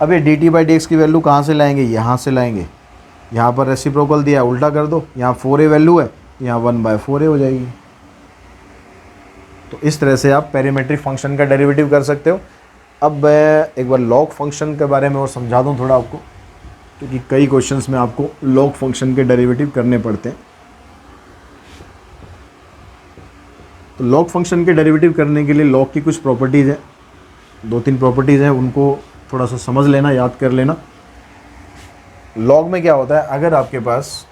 अब ये dt बाई डी एक्स की वैल्यू कहाँ से लाएंगे, यहाँ से लाएंगे। यहाँ पर रेसिप्रोकल दिया है, उल्टा कर दो, यहाँ 4a वैल्यू है, यहाँ 1/4a हो जाएगी। तो इस तरह से आप पेरीमेट्रिक फंक्शन का डेरिवेटिव कर सकते हो। अब मैं एक बार लॉग फंक्शन के बारे में और समझा दूँ थोड़ा आपको, क्योंकि कई क्वेश्चंस में आपको लॉग फंक्शन के डेरिवेटिव करने पड़ते हैं। तो लॉग फंक्शन के डेरिवेटिव करने के लिए लॉग की कुछ प्रॉपर्टीज़ हैं, 2-3 प्रॉपर्टीज़ हैं, उनको थोड़ा सा समझ लेना, याद कर लेना। लॉग में क्या होता है, अगर आपके पास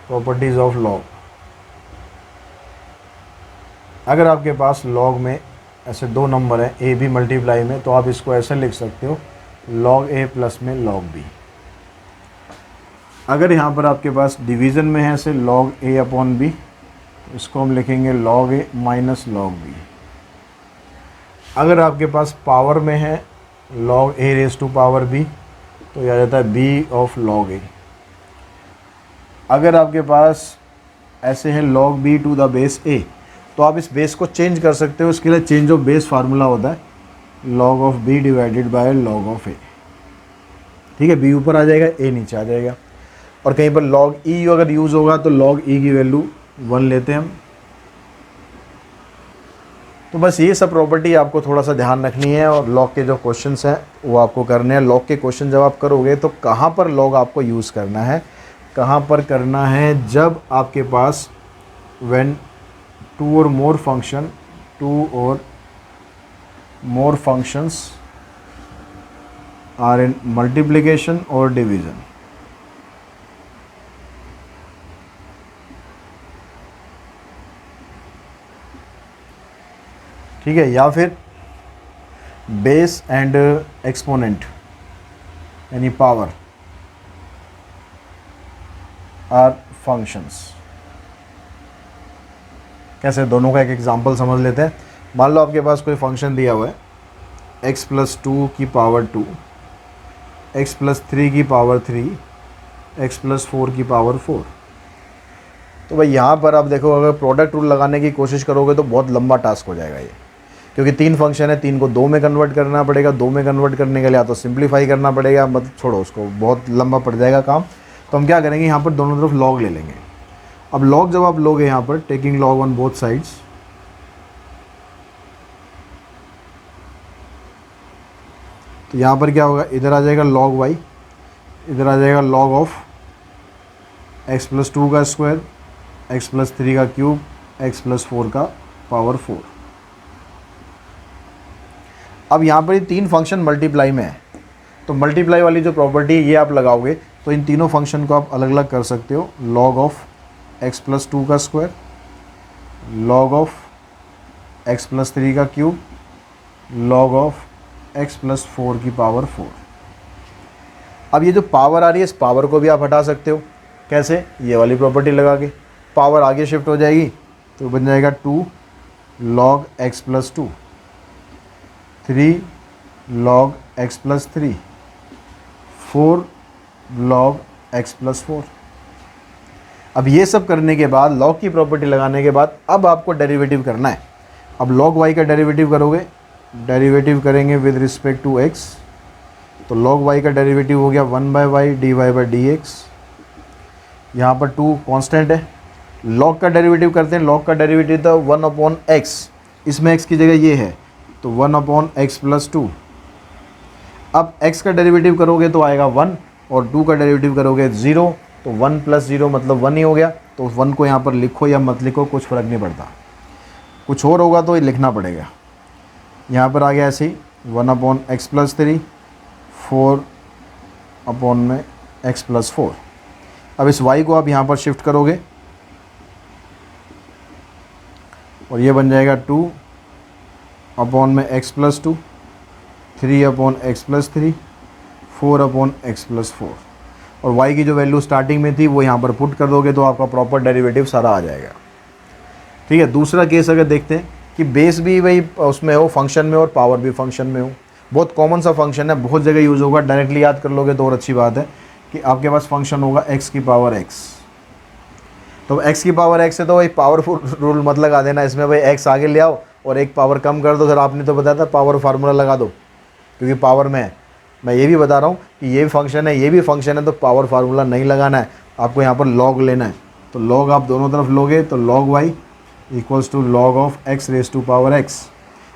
प्रॉपर्टीज़ ऑफ लॉग, अगर आपके पास लॉग में ऐसे 2 नंबर हैं ए बी मल्टीप्लाई में, तो आप इसको ऐसे लिख सकते हो log a प्लस में log b। अगर यहाँ पर आपके पास डिवीज़न में है ऐसे log a अपॉन b, तो इसको हम लिखेंगे log a minus log b। अगर आपके पास पावर में है log a raise to power b, तो यह आ जाता है b ऑफ log a। अगर आपके पास ऐसे है log b to the base a, तो आप इस बेस को चेंज कर सकते हो। इसके लिए चेंज ऑफ बेस फार्मूला होता है log of b divided by log of a। ठीक है, b ऊपर आ जाएगा, a नीचे आ जाएगा। और कहीं पर log e अगर यूज़ होगा तो log e की वैल्यू 1 लेते हैं हम। तो बस ये सब प्रॉपर्टी आपको थोड़ा सा ध्यान रखनी है, और लॉग के जो क्वेश्चंस हैं वो आपको करने हैं। लॉग के क्वेश्चन जब आप करोगे तो कहाँ पर लॉग आपको यूज़ करना है, कहाँ पर करना है, जब आपके पास when 2 or more functions are in multiplication or division। ठीक है, या फिर बेस एंड एक्सपोनेंट यानी पावर आर फंक्शंस। कैसे, दोनों का एक एग्जांपल समझ लेते हैं। मान लो आपके पास कोई फंक्शन दिया हुआ है x प्लस 2 की पावर 2, x प्लस 3 की पावर 3, x प्लस 4 की पावर 4। तो भाई यहाँ पर आप देखो, अगर प्रोडक्ट रूल लगाने की कोशिश करोगे तो बहुत लंबा टास्क हो जाएगा ये, क्योंकि 3 फंक्शन है, 3 को 2 में कन्वर्ट करना पड़ेगा। 2 में कन्वर्ट करने के लिए या तो सिंप्लीफाई करना पड़ेगा, मतलब छोड़ो उसको, बहुत लंबा पड़ जाएगा काम। तो हम क्या करेंगे, यहाँ पर दोनों तरफ लॉग ले लेंगे। अब लॉग जब आप लोगे यहाँ पर, taking log on both sides, तो यहाँ पर क्या होगा, इधर आ जाएगा log y, इधर आ जाएगा log ऑफ x प्लस 2 का स्क्वायर, x प्लस 3 का क्यूब, x प्लस 4 का पावर 4। अब यहाँ पर ये 3 फंक्शन मल्टीप्लाई में है, तो मल्टीप्लाई वाली जो प्रॉपर्टी ये आप लगाओगे तो इन तीनों फंक्शन को आप अलग अलग कर सकते हो। log ऑफ x प्लस 2 का square, log of x plus 3 का cube, log of x plus 4 की पावर 4। अब ये जो पावर आ रही है, इस पावर को भी आप हटा सकते हो। कैसे, ये वाली प्रॉपर्टी लगा के पावर आगे शिफ्ट हो जाएगी, तो बन जाएगा 2 log x plus 2, 3 log x plus 3, 4 log x plus 4। अब ये सब करने के बाद, log की प्रॉपर्टी लगाने के बाद, अब आपको डेरिवेटिव करना है। अब log y का डेरिवेटिव करोगे, डेरिवेटिव करेंगे विद रिस्पेक्ट टू x, तो log y का डेरिवेटिव हो गया 1/y dy by d x. यहाँ पर 2 कांस्टेंट है। log का डेरिवेटिव करते हैं, log का डेरिवेटिव था 1/x, इसमें x की जगह ये है, तो 1/x प्लस 2। अब x का डेरिवेटिव करोगे तो आएगा 1, और 2 का डेरिवेटिव करोगे 0, तो 1 प्लस 0 मतलब 1 ही हो गया। तो 1 को यहाँ पर लिखो या मत लिखो, कुछ फ़र्क नहीं पड़ता, कुछ और होगा तो ये लिखना पड़ेगा। यहाँ पर आ गया ऐसे ही 1/x प्लस 3, 4 में x प्लस 4। अब इस y को आप यहाँ पर शिफ्ट करोगे और ये बन जाएगा 2 में x plus 2, 3/x plus 3, 4/x plus 4। और y की जो वैल्यू स्टार्टिंग में थी वो यहाँ पर पुट कर दोगे, तो आपका प्रॉपर डेरिवेटिव सारा आ जाएगा। ठीक है, दूसरा केस अगर देखते हैं कि बेस भी वही उसमें हो, फंक्शन में, और पावर भी फंक्शन में हो। बहुत कॉमन सा फंक्शन है, बहुत जगह यूज़ होगा, डायरेक्टली याद कर लोगे तो और अच्छी बात है कि आपके पास फंक्शन होगा x की पावर x। तो x की पावर x है तो भाई पावरफुल रूल मत लगा देना इसमें, भाई x आगे ले आओ और एक पावर कम कर दो। सर आपने तो बताया था पावर फार्मूला लगा दो, क्योंकि पावर में है। मैं ये भी बता रहा हूँ कि ये फंक्शन है, ये भी फंक्शन है, तो पावर फार्मूला नहीं लगाना है आपको, यहाँ पर लॉग लेना है। तो लॉग आप दोनों तरफ लोगे तो log y equals to log of x raise to power x.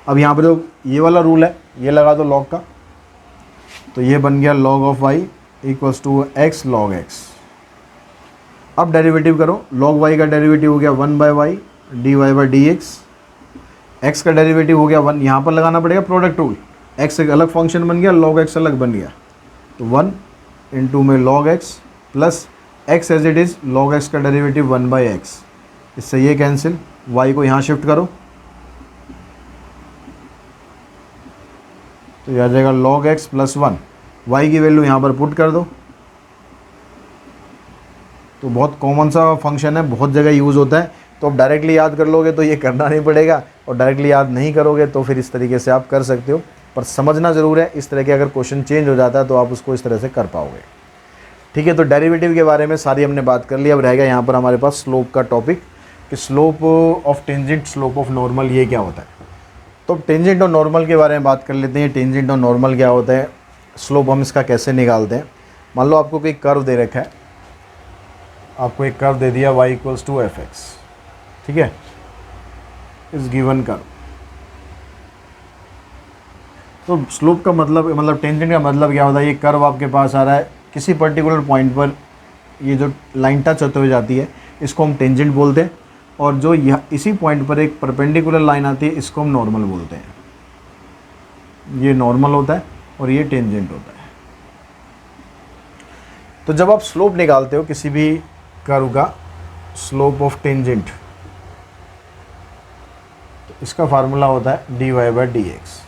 अब यहाँ पर जो ये वाला रूल है ये लगा दो लॉग का, तो ये बन गया log of y equals to x log x. अब डेरिवेटिव करो, लॉग वाई का डेरिवेटिव हो गया 1/y dy by d x. X का डेरिवेटिव हो गया 1, यहाँ पर लगाना पड़ेगा प्रोडक्ट रूल, एक्स एक अलग फंक्शन बन गया, log x अलग बन गया, तो 1 इंटू में log x plus x as it is log x का डेरिवेटिव 1/x। इससे ये कैंसिल, y को यहाँ शिफ्ट करो तो यह आ जाएगा log x प्लस 1। y की वैल्यू यहाँ पर पुट कर दो। तो बहुत कॉमन सा फंक्शन है, बहुत जगह यूज़ होता है, तो आप डायरेक्टली याद कर लोगे तो ये करना नहीं पड़ेगा, और डायरेक्टली याद नहीं करोगे तो फिर इस तरीके से आप कर सकते हो, पर समझना ज़रूर है। इस तरह के अगर क्वेश्चन चेंज हो जाता है तो आप उसको इस तरह से कर पाओगे। ठीक है, तो डेरिवेटिव के बारे में सारी हमने बात कर ली। अब रहेगा यहाँ पर हमारे पास स्लोप का टॉपिक, कि slope of tangent, slope of normal, ये क्या होता है। तो टेंजेंट और नॉर्मल के बारे में बात कर लेते हैं। टेंजेंट और नॉर्मल क्या होता है, स्लोप हम इसका कैसे निकालते हैं। मान लो आपको कोई कर्व दे रखा है, आपको एक कर्व दे दिया y equals to f x, ठीक है, इस गिवन कर्व। तो स्लोप का मतलब टेंजेंट का मतलब क्या होता है, ये कर्व आपके पास आ रहा है किसी पर्टिकुलर पॉइंट पर, ये जो लाइन टच होते हुए जाती है इसको हम टेंजेंट बोलते हैं, और जो यह इसी पॉइंट पर एक परपेंडिकुलर लाइन आती है इसको हम नॉर्मल बोलते हैं। ये नॉर्मल होता है और ये टेंजेंट होता है। तो जब आप स्लोप निकालते हो किसी भी कर्व का, स्लोप ऑफ टेंजेंट, तो इसका फार्मूला होता है dy बाई डी एक्स।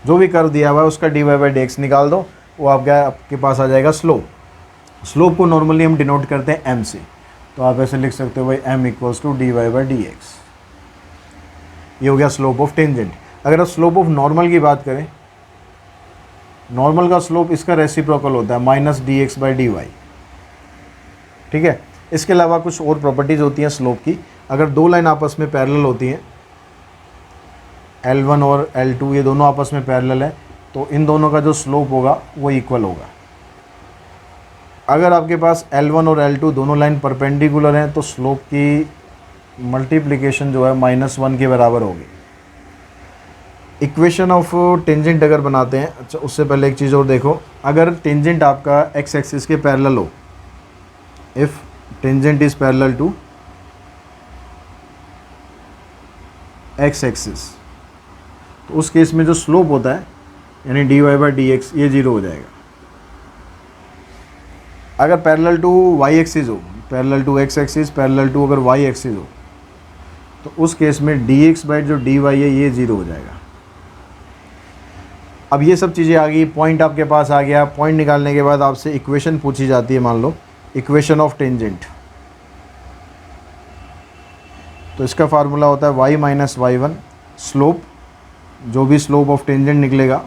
जो भी कर्व दिया हुआ है उसका dy बाई डी एक्स निकाल दो, वो आपके पास आ जाएगा स्लोप। स्लोप को नॉर्मली हम डिनोट करते हैं m से, तो आप ऐसे लिख सकते हो भाई m equals to dy by d x. ये हो गया स्लोप ऑफ टेंजेंट। अगर आप स्लोप ऑफ नॉर्मल की बात करें, नॉर्मल का स्लोप इसका रेसिप्रोकल होता है minus d x by d y. ठीक है, इसके अलावा कुछ और प्रॉपर्टीज़ होती हैं स्लोप की। अगर दो लाइन आपस में पैरेलल होती हैं, L1 और L2 ये दोनों आपस में पैरेलल है, तो इन दोनों का जो स्लोप होगा वो इक्वल होगा। अगर आपके पास L1 और L2 दोनों लाइन परपेंडिकुलर हैं तो स्लोप की मल्टीप्लिकेशन जो है -1 के बराबर होगी। इक्वेशन ऑफ टेंजेंट अगर बनाते हैं, अच्छा उससे पहले एक चीज़ और देखो, अगर टेंजेंट आपका x एक्सिस के पैरेलल हो, if tangent is parallel to x axis, तो उस केस में जो स्लोप होता है यानी dy बाई डी एक्स ये 0 हो जाएगा। अगर पैरेलल टू y एक्सिस हो, parallel to x axis, parallel to अगर y एक्सिस हो, तो उस केस में dx बाई जो dy है ये 0 हो जाएगा। अब ये सब चीज़ें आ गई, पॉइंट आपके पास आ गया। पॉइंट निकालने के बाद आपसे इक्वेशन पूछी जाती है, मान लो इक्वेशन ऑफ टेंजेंट, तो इसका फार्मूला होता है y माइनस y1 स्लोप, जो भी स्लोप ऑफ टेंजेंट निकलेगा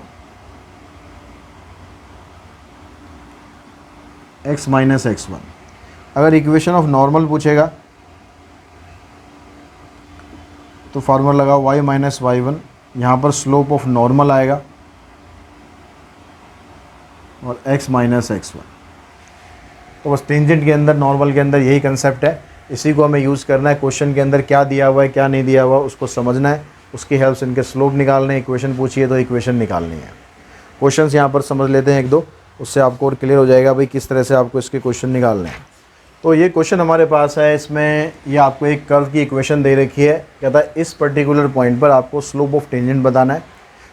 x माइनस x1। अगर इक्वेशन ऑफ नॉर्मल पूछेगा तो फार्मूला लगा y माइनस y1, यहाँ पर स्लोप ऑफ नॉर्मल आएगा और x माइनस x1। तो बस टेंजेंट के अंदर, नॉर्मल के अंदर यही कंसेप्ट है, इसी को हमें यूज़ करना है। क्वेश्चन के अंदर क्या दिया हुआ है क्या नहीं दिया हुआ उसको समझना है, उसकी हेल्प से इनके स्लोप निकालने हैं। इक्वेशन पूछिए तो इक्वेशन निकालनी है। क्वेश्चंस यहाँ पर समझ लेते हैं एक दो, उससे आपको और क्लियर हो जाएगा भाई किस तरह से आपको इसके क्वेश्चन निकालने हैं। तो ये क्वेश्चन हमारे पास है, इसमें ये आपको एक कर्व की इक्वेशन दे रखी है, कहता है इस पर्टिकुलर पॉइंट पर आपको स्लोप ऑफ टेंजेंट बताना है।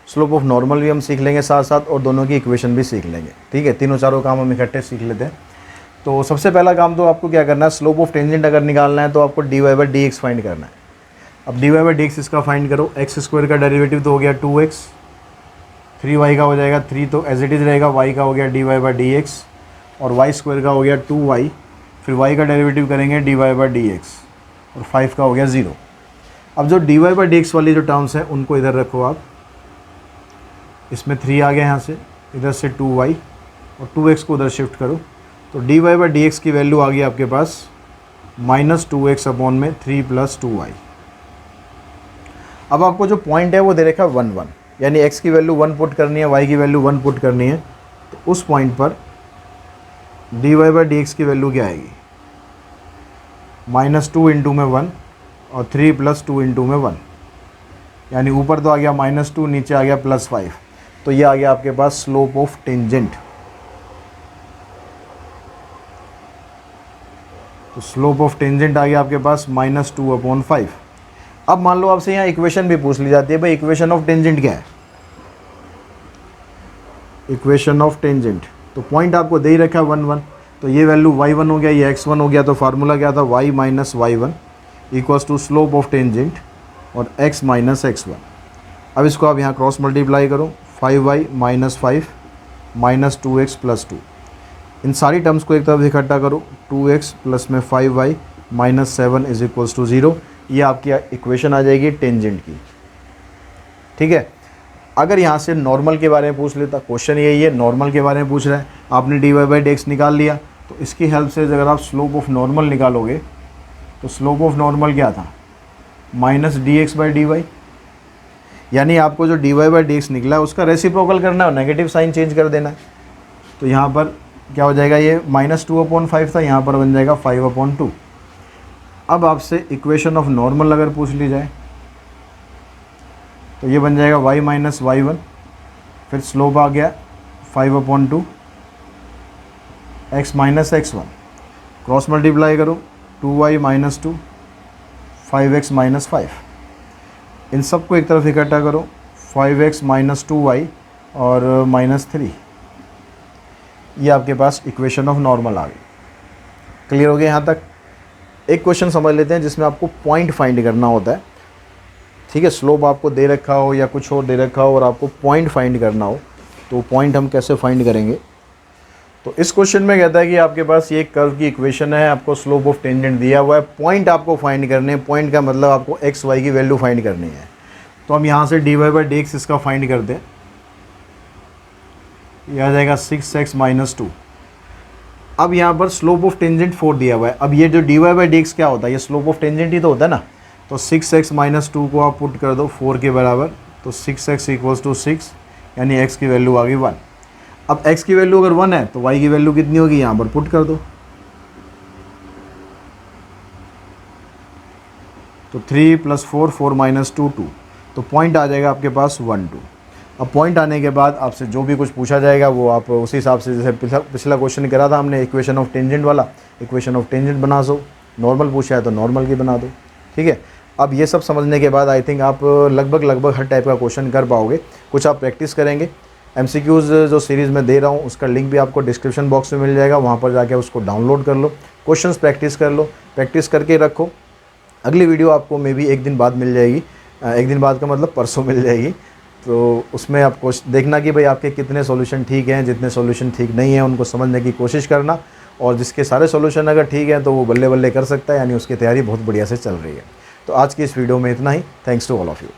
स्लोप ऑफ नॉर्मल भी हम सीख लेंगे साथ साथ, और दोनों की इक्वेशन भी सीख लेंगे। ठीक है, तीनों चारों काम हम इकट्ठे सीख लेते हैं। तो सबसे पहला काम तो आपको क्या करना है, स्लोप ऑफ टेंजेंट अगर निकालना है तो आपको dy by d x find करना है। अब dy बाई डी एक्स इसका फाइंड करो, एक्स स्क्वायर का डेरिवेटिव तो हो गया 2x, 3y का हो जाएगा 3, तो एज इट इज़ रहेगा, y का हो गया dy बाई डी एक्स, और y स्क्वायर का हो गया 2y, फिर y का डेरिवेटिव करेंगे dy बाई डी एक्स, और 5 का हो गया 0। अब जो dy बाई डी एक्स वाली जो टर्म्स हैं उनको इधर रखो आप, इसमें 3 आ गया यहाँ से, इधर से 2y और 2x को उधर शिफ्ट करो, तो dy बाई डी एक्स की वैल्यू आ गई आपके पास माइनस 2x अपॉन में 3 प्लस 2y। अब आपको जो पॉइंट है वो दे रखा है 1 1, यानी x की वैल्यू 1 पुट करनी है, y की वैल्यू 1 पुट करनी है। तो उस पॉइंट पर dy/dx की वैल्यू क्या आएगी? -2 इंटू में 1 और 3 प्लस 2 इंटू में 1, यानी ऊपर तो आ गया -2, नीचे आ गया +5। तो ये आ गया आपके पास स्लोप ऑफ टेंजेंट। तो स्लोप ऑफ टेंजेंट आ गया आपके पास -2/5। अब मान लो आपसे यहाँ इक्वेशन भी पूछ ली जाती है, भाई इक्वेशन ऑफ टेंजेंट क्या है? इक्वेशन ऑफ टेंजेंट, तो पॉइंट आपको दे ही रखा है 1 1, तो ये वैल्यू y1 हो गया, ये x1 हो गया। तो फार्मूला क्या था? y minus y1 equals to slope of tangent और x माइनस x1। अब इसको आप यहाँ क्रॉस मल्टीप्लाई करो, 5y minus 5 minus 2x plus 2। इन सारी टर्म्स को एक तरफ इकट्ठा करो, 2x प्लस में 5y minus 7 is equals to 0। ये आपकी इक्वेशन आ जाएगी टेंजेंट की। ठीक है, अगर यहाँ से नॉर्मल के बारे में पूछ लेता, क्वेश्चन यही है, नॉर्मल के बारे में पूछ रहा है, आपने dy/dx निकाल लिया, तो इसकी हेल्प से अगर आप स्लोप ऑफ नॉर्मल निकालोगे तो स्लोप ऑफ नॉर्मल क्या था? -dx/dy, यानी आपको जो dy/dx निकला है उसका रेसिप्रोकल करना है और नेगेटिव साइन चेंज कर देना है। तो यहाँ पर क्या हो जाएगा? ये -2/5 था, यहाँ पर बन जाएगा 5/2। अब आपसे इक्वेशन ऑफ नॉर्मल अगर पूछ ली जाए तो ये बन जाएगा y माइनस y1, फिर स्लोप आ गया 5/2 x minus x1, cross multiply करो 2y माइनस 2 5x माइनस 5। इन सब को एक तरफ इकट्ठा करो, 5x माइनस 2y और -3। ये आपके पास इक्वेशन ऑफ नॉर्मल आ गई। क्लियर हो गया यहाँ तक? एक क्वेश्चन समझ लेते हैं जिसमें आपको पॉइंट फाइंड करना होता है। ठीक है, स्लोप आपको दे रखा हो या कुछ और दे रखा हो और आपको पॉइंट फाइंड करना हो, तो पॉइंट हम कैसे फाइंड करेंगे? तो इस क्वेश्चन में कहता है कि आपके पास ये कर्व की इक्वेशन है, आपको स्लोप ऑफ टेंजेंट दिया हुआ है, पॉइंट आपको फाइंड करने हैं। पॉइंट का मतलब आपको x y की वैल्यू फाइंड करनी है। तो हम यहाँ से dy/dx इसका फाइंड करते हैं, ये आ जाएगा 6x माइनस 2। अब यहाँ पर स्लोप ऑफ टेंजेंट 4 दिया हुआ है। अब ये जो dy/dx क्या होता है? ये स्लोप ऑफ टेंजेंट ही तो होता है ना। तो 6x माइनस 2 को आप पुट कर दो 4 के बराबर, तो 6x इक्वल्स टू 6, यानी x की वैल्यू आ गई 1। अब x की वैल्यू अगर 1 है तो y की वैल्यू कितनी होगी? यहाँ पर पुट कर दो, तो 3 प्लस 4 4 माइनस 2 2। तो पॉइंट आ जाएगा आपके पास 1 2। अब पॉइंट आने के बाद आपसे जो भी कुछ पूछा जाएगा वो आप उसी हिसाब से, जैसे पिछला क्वेश्चन करा था हमने इक्वेशन ऑफ टेंजेंट वाला, इक्वेशन ऑफ टेंजेंट बना दो। नॉर्मल पूछा है तो नॉर्मल की बना दो। ठीक है, अब ये सब समझने के बाद आई थिंक आप लगभग हर टाइप का क्वेश्चन कर पाओगे। कुछ आप प्रैक्टिस करेंगे, MCQs जो सीरीज़ में दे रहा हूँ उसका लिंक भी आपको डिस्क्रिप्शन बॉक्स में मिल जाएगा, वहाँ पर जाके उसको डाउनलोड कर लो, क्वेश्चंस प्रैक्टिस कर लो, प्रैक्टिस करके रखो। अगली वीडियो आपको मे बी एक दिन बाद मिल जाएगी, एक दिन बाद का मतलब परसों मिल जाएगी। तो उसमें आपको देखना कि भाई आपके कितने सॉल्यूशन ठीक हैं, जितने सॉल्यूशन ठीक नहीं हैं उनको समझने की कोशिश करना, और जिसके सारे सॉल्यूशन अगर ठीक हैं तो वो बल्ले बल्ले कर सकता है, यानी उसकी तैयारी बहुत बढ़िया से चल रही है। तो आज की इस वीडियो में इतना ही। Thanks to all of you.